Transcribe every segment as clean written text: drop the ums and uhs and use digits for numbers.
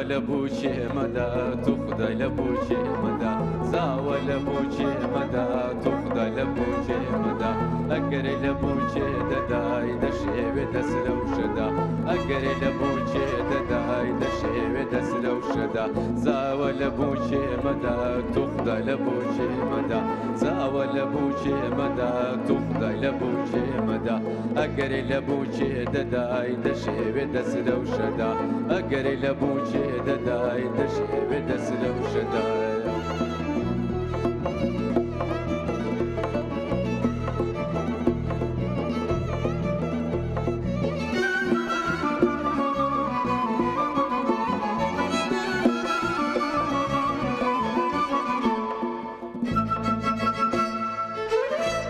لبوچه مدا تو خدای لبوچه مدا زاوە لبوچه مدا تو خدای لبوچه مدا ئەگەر لبوچه دەدای دەشێوێ دەست لەو شەدا ئەگەر لبوچه دەدای دەشێوێ دەست لەو شەدا زاوە لبوچه مدا تو خدای لبوچه مدا زاوە لبوچه مدا تو خدای لبوچه مدا ئەگەر لبوچه دەدای دەشێوێ دەست لەو شەدا ئەگەر لبوچه دەدای دەشێوێ دەست لەو شەدا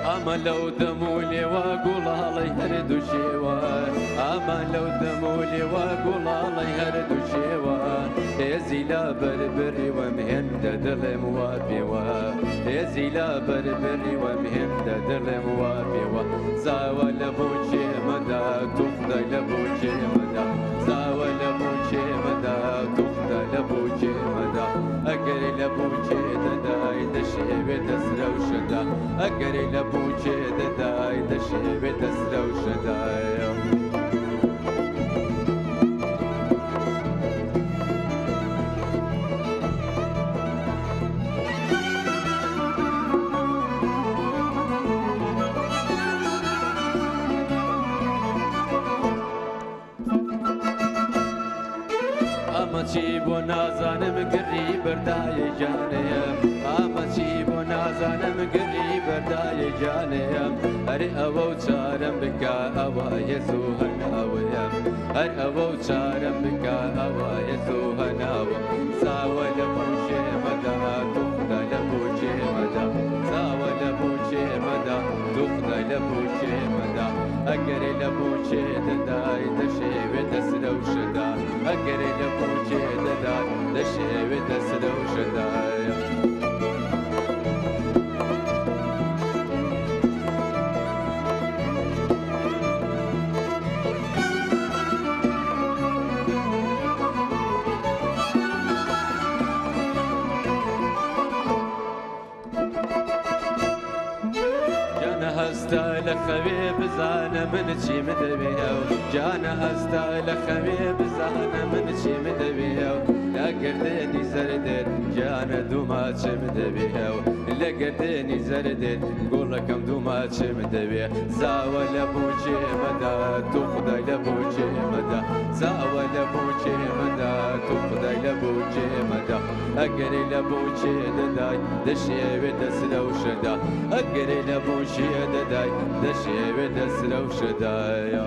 ئەمە لەو دەم و لێوە گوڵاڵەی هەردوو شێوە ئەمە لەو دەم و لێوە گوڵاڵەی هەردوو شێوە هێزی لە بەربەری هێندە دڵێم وا پێوە هێزی لە بەربەری هێندە دڵێم وا پێوە زاوە لە بۆچێ مەدا تو خدای لە بۆچێ مەدا زاوە لە بۆچێ مەدا تو خدای لە بۆچێ مەدا ئەگەر لە بۆچێ دەدای دەشێوێ دەست لەو شەدا ئەگەر لە بۆچێ دەدای دەشێوێ دەست لەو شەدایە ئەمەچی بۆ نازانم گڕی بەردایە جانەیە ئەمەچی بۆ نازانم گڕی بەردایە جانەیە هەر ئەوە و چارەم بکە ئەوایە زوو هەناوەیە هەر ئەوە و چارەم بکە ئەوایە زوو هەناوە زاوە لە بۆچێ مەدا تو خدای لە بۆچێ مەدا زاوە لە بۆچێ مەدا تو خدای لە بۆچێ مەدا ئەگەر لە بۆچێ دەدای دەشێوێ دەست لەو شەدا ئەگەر لە بۆچێ دەدای دەشێوێ دەست لەو شەدایە هەستا لە خەوێ بزانە من چیم دەبێ جانە هەستا لە خەوێ بزانە من چیم دەبێ لە گردێنی زەردێت جانە دوو ماچم دەبێ لە گردێنی زەردێت گوڵەکەم دوو ماچم دەبێ زاوە لە بۆچێ مەدا تو خدای لە بۆچێ مەدا زاوە لە بۆچێ مەدا تو خدای لە بۆچێ مەدا ئەگەر لە بۆچێ دەدای دەشێوێ دەست لەو شەدا ئەگەر لە بۆچێ دەدای دەشێوێ دەست لەو شەدایە